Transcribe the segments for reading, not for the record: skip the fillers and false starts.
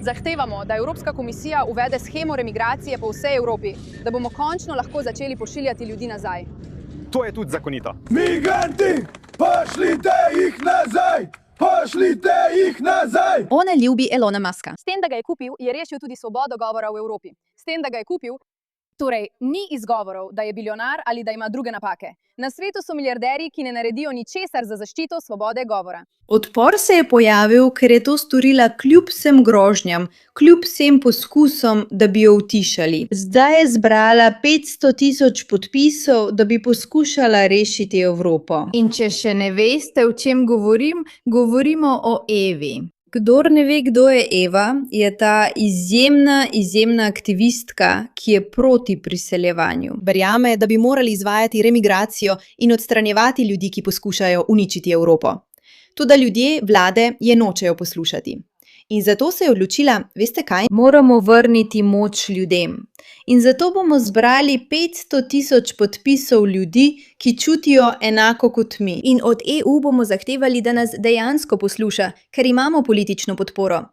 Zahtevamo, da Evropska komisija uvede shemo remigracije po vsej Evropi, da bomo končno lahko začeli pošiljati ljudi nazaj. To je tudi zakonito. Migranti, pošljite jih nazaj! Pošljite jih nazaj! On ne ljubi Elona Muska. S tem, da ga je kupil, je rešil tudi svobodo govora v Evropi. S tem, da ga je kupil, torej ni izgovorov, da je bilijonar ali da ima druge napake. Na svetu so milijarderji, ki ne naredijo ničesar za zaščito svobode govora. Odpor se je pojavil, ker je to storila kljub vsem grožnjam, kljub vsem poskusom, da bi jo utišali. Zdaj je zbrala 500.000 podpisov, da bi poskušala rešiti Evropo. In če še ne veste, o čem govorim, govorimo o Evi. Kdor ne ve, kdo je Eva, je ta izjemna aktivistka, ki je proti priseljevanju. Verjame, da bi morali izvajati remigracijo in odstranjevati ljudi, ki poskušajo uničiti Evropo. Toda ljudje, vlade, je nočejo poslušati. In zato se je odločila, veste kaj? Moramo vrniti moč ljudem. In zato bomo zbrali 500.000 podpisov ljudi, ki čutijo enako kot mi. In od EU bomo zahtevali, da nas dejansko posluša, ker imamo politično podporo.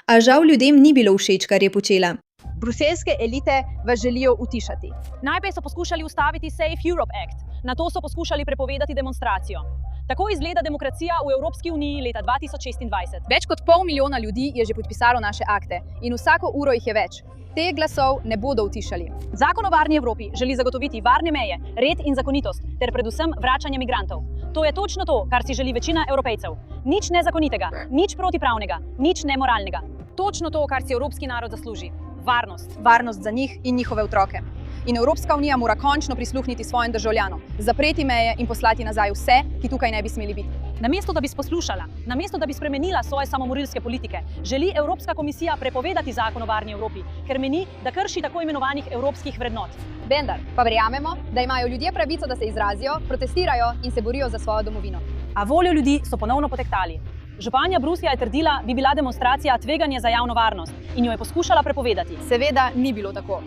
A žal ljudem ni bilo všeč, kar je počela. Bruselske elite vas želijo utišati. Najprej so poskušali ustaviti Safe Europe Act, nato so poskušali prepovedati demonstracijo. Tako izgleda demokracija v Evropski uniji leta 2026. Več kot 500 000 ljudi je že podpisalo naše akte in vsako uro jih je več. Teh glasov ne bodo utišali. Zakon o varni Evropi želi zagotoviti varne meje, red in zakonitost ter predvsem vračanje migrantov. To je točno to, kar si želi večina Evropejcev. Nič nezakonitega, nič protipravnega, nič nemoralnega. Točno to, kar si evropski narod zasluži. Varnost. Varnost za njih in njihove otroke. In Evropska unija mora končno prisluhniti svojim državljanom, zapreti meje in poslati nazaj vse, ki tukaj ne bi smeli biti. Namesto da bi poslušala, namesto da bi spremenila svoje samomorilske politike, želi Evropska komisija prepovedati zakon o varni Evropi, ker meni, da krši tako imenovanih evropskih vrednot. Vendar pa verjamemo, da imajo ljudje pravico, da se izrazijo, protestirajo in se borijo za svojo domovino. A voljo ljudi so ponovno potektali. Županja Bruslja je trdila, bi bila demonstracija tveganje za javno varnost in jo je poskušala prepovedati. Seveda ni bilo tako.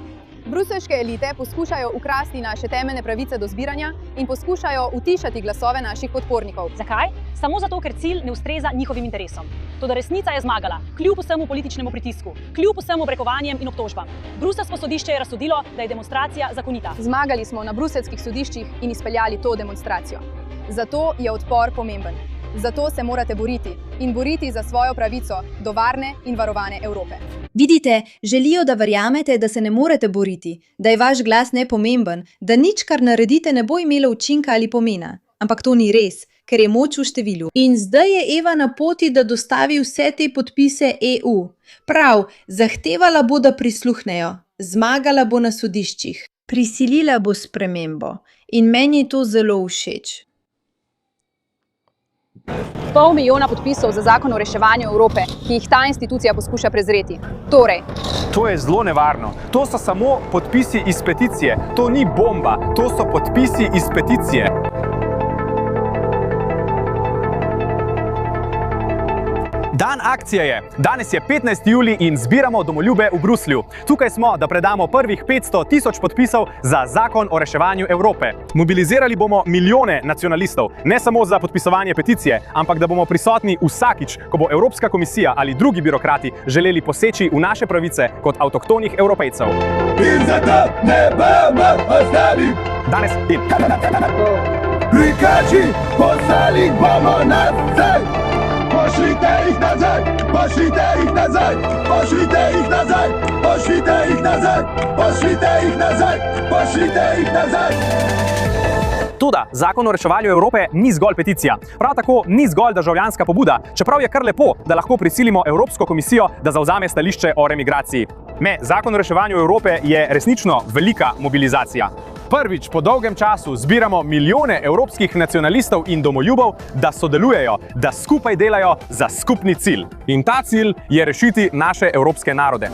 Bruseljske elite poskušajo ukrasti naše temeljne pravice do zbiranja in poskušajo utišati glasove naših podpornikov. Zakaj? Samo zato, ker cilj ne ustreza njihovim interesom. Toda resnica je zmagala, kljub vsemu političnemu pritisku, kljub vsemu obrekovanjem in obtožbam. Bruseljsko sodišče je razsodilo, da je demonstracija zakonita. Zmagali smo na bruseljskih sodiščih in izpeljali to demonstracijo. Zato je odpor pomemben. Zato se morate boriti in boriti za svojo pravico do varne in varovane Evrope. Vidite, želijo, da verjamete, da se ne morete boriti, da je vaš glas nepomemben, da nič, kar naredite, ne bo imelo učinka ali pomena. Ampak to ni res, ker je moč v številu. In zdaj je Eva na poti, da dostavi vse te podpise EU. Prav, zahtevala bo, da prisluhnejo. Zmagala bo na sodiščih. Prisilila bo spremembo. In meni je to zelo všeč. 500 000 podpisov za zakon o reševanju Evrope, ki jih ta institucija poskuša prezreti. Torej, To je zelo nevarno. To so samo podpisi iz peticije. To ni bomba, to so podpisi iz peticije. Dan akcije je. Danes je 15. julij in zbiramo domoljube v Bruslju. Tukaj smo, da predamo prvih 500.000 podpisov za zakon o reševanju Evrope. Mobilizirali bomo milijone nacionalistov, ne samo za podpisovanje peticije, ampak da bomo prisotni vsakič, ko bo Evropska komisija ali drugi birokrati želeli poseči v naše pravice kot avtohtonih Evropejcev. In zato ne bomo ostali. Danes in Prikači, poslali bomo nazaj. Pošljite jih nazaj, pošljite jih nazaj, pošljite jih nazaj, pošljite jih nazaj, pošljite jih nazaj, pošljite jih nazaj. Toda zakon o reševanju Evrope ni zgolj peticija. Prav tako ni zgolj državljanska pobuda, čeprav je kar lepo, da lahko prisilimo Evropsko komisijo, da zavzame stališče o remigraciji. Zakon o reševanju Evrope je resnično velika mobilizacija. Prvič po dolgem času zbiramo milijone evropskih nacionalistov in domoljubov, da sodelujejo, da skupaj delajo za skupni cilj. In ta cilj je rešiti naše evropske narode.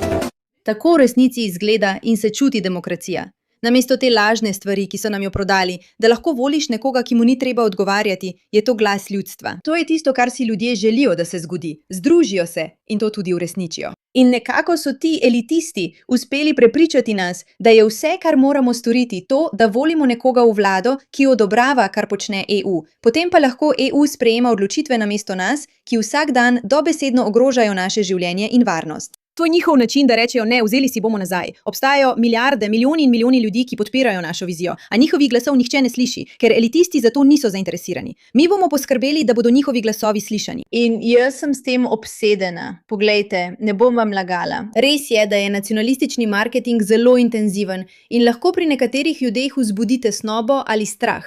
Tako v resnici izgleda in se čuti demokracija. Namesto te lažne stvari, ki so nam jo prodali, da lahko voliš nekoga, ki mu ni treba odgovarjati, je to glas ljudstva. To je tisto, kar si ljudje želijo, da se zgodi. Združijo se in to tudi uresničijo. In nekako so ti elitisti uspeli prepričati nas, da je vse, kar moramo storiti, to, da volimo nekoga v vlado, ki odobrava, kar počne EU. Potem pa lahko EU sprejema odločitve namesto nas, ki vsak dan dobesedno ogrožajo naše življenje in varnost. To je njihov način, da rečejo ne, vzeli si bomo nazaj. Obstajajo milijarde, milijoni in milijoni ljudi, ki podpirajo našo vizijo, a njihovih glasov nihče ne sliši, ker elitisti za to niso zainteresirani. Mi bomo poskrbeli, da bodo njihovi glasovi slišani. In jaz sem s tem obsedena. Poglejte, ne bom vam lagala. Res je, da je nacionalistični marketing zelo intenziven in lahko pri nekaterih ljudeh vzbudi tesnobo ali strah.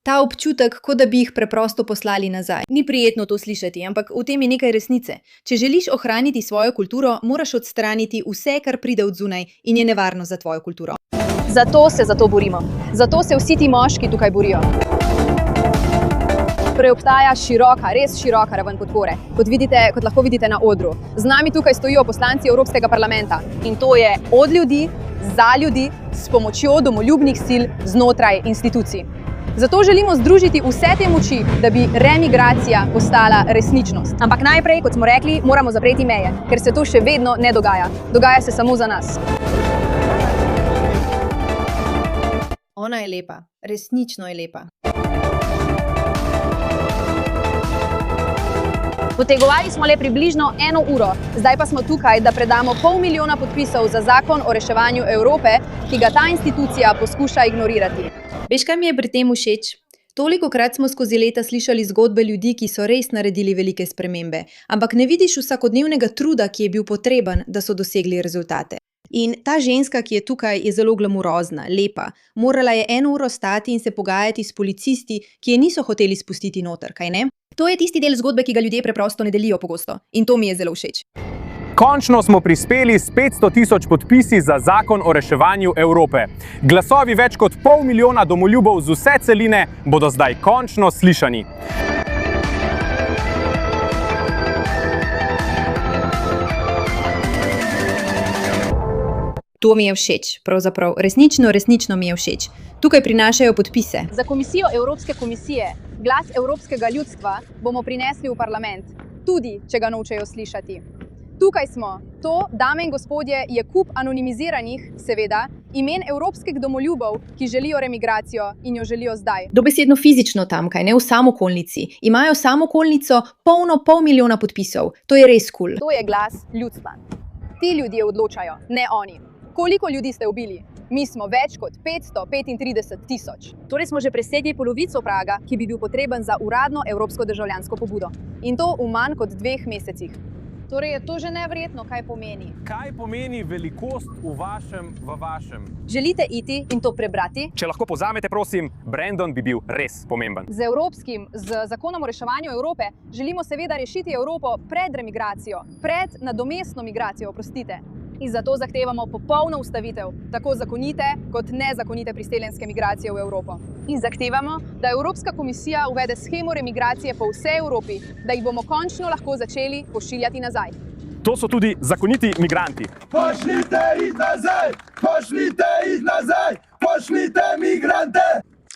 Ta občutek, kot da bi jih preprosto poslali nazaj. Ni prijetno to slišati, ampak v tem je nekaj resnice. Če želiš ohraniti svojo kulturo, moraš odstraniti vse, kar pride od zunaj in je nevarno za tvojo kulturo. Zato se za to borimo. Zato se vsi ti moški tukaj borijo. Torej obstaja široka, res široka raven podpore, kot lahko vidite na odru. Z nami tukaj stojijo poslanci Evropskega parlamenta. In to je od ljudi, za ljudi, s pomočjo domoljubnih sil znotraj institucij. Zato želimo združiti vse te moči, da bi remigracija postala resničnost. Ampak najprej, kot smo rekli, moramo zapreti meje, ker se to še vedno ne dogaja. Dogaja se samo za nas. Ona je lepa, resnično je lepa. Potegovali smo le približno 1 uro, zdaj pa smo tukaj, da predamo 500 000 podpisov za zakon o reševanju Evrope, ki ga ta institucija poskuša ignorirati. Veš, kaj mi je pri tem všeč? Tolikokrat smo skozi leta slišali zgodbe ljudi, ki so res naredili velike spremembe, ampak ne vidiš vsakodnevnega truda, ki je bil potreben, da so dosegli rezultate. In ta ženska, ki je tukaj, je zelo glamurozna, lepa. Morala je 1 uro stati in se pogajati s policisti, ki je niso hoteli spustiti noter, kaj ne? To je tisti del zgodbe, ki ga ljudje preprosto ne delijo pogosto. In to mi je zelo všeč. Končno smo prispeli s 500 000 podpisi za zakon o reševanju Evrope. Glasovi več kot 500 000 domoljubov z vse celine bodo zdaj končno slišani. To mi je všeč, pravzaprav resnično mi je všeč. Tukaj prinašajo podpise. Za komisijo Evropske komisije, glas evropskega ljudstva, bomo prinesli v parlament, tudi če ga nočejo slišati. Tukaj smo. To, dame in gospodje, je kup anonimiziranih, seveda, imen evropskih domoljubov, ki želijo remigracijo in jo želijo zdaj. Dobesedno fizično tamkaj, ne v samokolnici. Imajo samokolnico polno 500 000 podpisov. To je res kul. To je glas ljudstva. Ti ljudje odločajo, ne oni. Koliko ljudi ste ubili? Mi smo več kot 535 000. Torej smo že presegli polovico praga, ki bi bil potreben za uradno evropsko državljansko pobudo. In to v manj kot 2 mesecih. Torej je to že neverjetno, kaj pomeni. Kaj pomeni velikost v vašem? Želite iti in to prebrati? Če lahko povzamete, prosim, Brandon bi bil res pomemben. Z zakonom o reševanju Evrope želimo seveda rešiti Evropo pred remigracijo, pred nadomestno migracijo, oprostite. In zato zahtevamo popolno ustavitev, tako zakonite kot nezakonite priseljenske migracije v Evropo. In zahtevamo, da Evropska komisija uvede shemo remigracije po vsej Evropi, da jih bomo končno lahko začeli pošiljati nazaj. To so tudi zakoniti migranti. Pošljite jih nazaj! Pošljite jih nazaj! Pošljite migrante!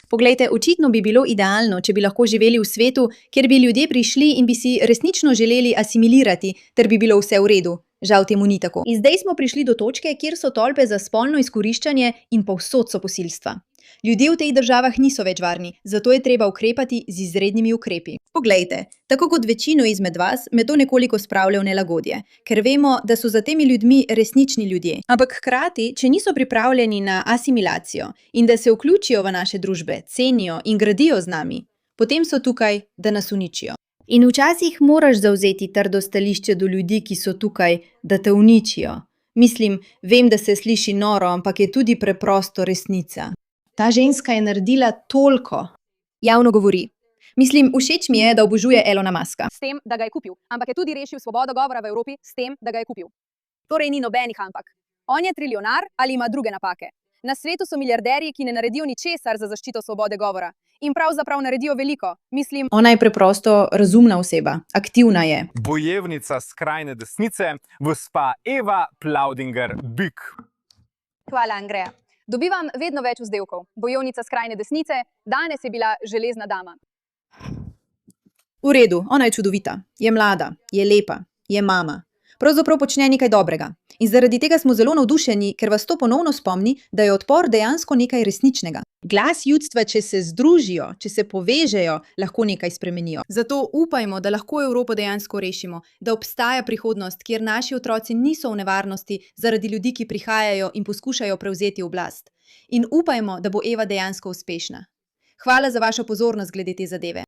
Poglejte, očitno bi bilo idealno, če bi lahko živeli v svetu, kjer bi ljudje prišli in bi si resnično želeli asimilirati, ter bi bilo vse v redu. Žal temu ni tako. In zdaj smo prišli do točke, kjer so tolpe za spolno izkoriščanje in povsod so posilstva. Ljudje v teh državah niso več varni, zato je treba ukrepati z izrednimi ukrepi. Poglejte, tako kot večino izmed vas, me to nekoliko spravlja v nelagodje, ker vemo, da so za temi ljudmi resnični ljudje. Ampak hkrati, če niso pripravljeni na asimilacijo in da se vključijo v naše družbe, cenijo in gradijo z nami, potem so tukaj, da nas uničijo. In včasih moraš zavzeti trdo stališče do ljudi, ki so tukaj, da te uničijo. Mislim, vem, da se sliši noro, ampak je tudi preprosto resnica. Ta ženska je naredila toliko. Javno govori. Mislim, všeč mi je, da obožuje Elona Muska. S tem, da ga je kupil, ampak je tudi rešil svobodo govora v Evropi s tem, da ga je kupil. Torej ni nobenih ampak. On je trilionar ali ima druge napake. Na svetu so milijarderji, ki ne naredijo ničesar za zaščito svobode govora. In pravzaprav naredijo veliko. Mislim, ona je preprosto razumna oseba, aktivna je. Bojevnica skrajne desnice, gospa Eva Plaudinger-Bück. Hvala, Andreja. Dobivam vedno več vzdevkov. Bojevnica skrajne desnice, danes je bila železna dama. V redu, ona je čudovita. Je mlada, je lepa, je mama. Pravzaprav počne nekaj dobrega. In zaradi tega smo zelo navdušeni, ker vas to ponovno spomni, da je odpor dejansko nekaj resničnega. Glas ljudstva, če se združijo, če se povežejo, lahko nekaj spremenijo. Zato upajmo, da lahko Evropo dejansko rešimo, da obstaja prihodnost, kjer naši otroci niso v nevarnosti zaradi ljudi, ki prihajajo in poskušajo prevzeti oblast. In upajmo, da bo Eva dejansko uspešna. Hvala za vašo pozornost glede te zadeve.